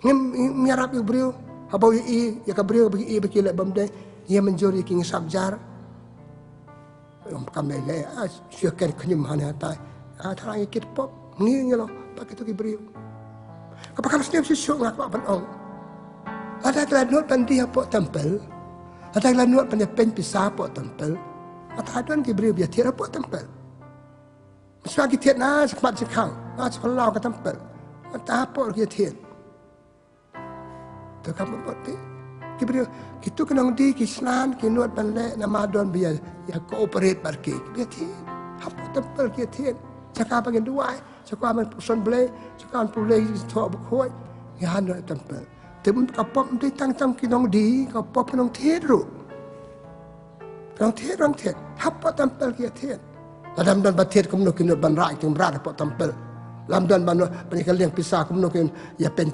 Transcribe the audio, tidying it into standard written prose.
Ngarap yung Bynriew. Habaw yung ya ka Bynriew bagi lek bamde. Ia menjuri king sabjar. Kami le syukur kenyum hana tai. Tarang ikit pop ngi lo pakai tu Bynriew. Kapag setiap sisuk ngak pak penong. Ada kelanut pandi apa tempel. Ada kelanut pandi pen pisah apa tempel. Ada adon Bynriew biar tiada apa tempel. Sebab kita na sempat sekang, sekolah ke tempel. Ada apa dia tiada. Tu kamu buat ni. Kita kena di kisnan, kinut pandai nama adon biar ya cooperate pergi. Biar tiada. Apa tempel dia tiada. Cakap bagian dua, cakap aman pusan boleh, cakap boleh tua berkuat. Ya anu tempel. Tapi kapop mesti tang kinong di, kapop kinong tiada. Kinong tiada. Apa tempel dia tiada. Dalam dan batir kemudian kinut ban rak yang berat apa tempel. Dalam dan ban penikal yang pisah kemudian ya pen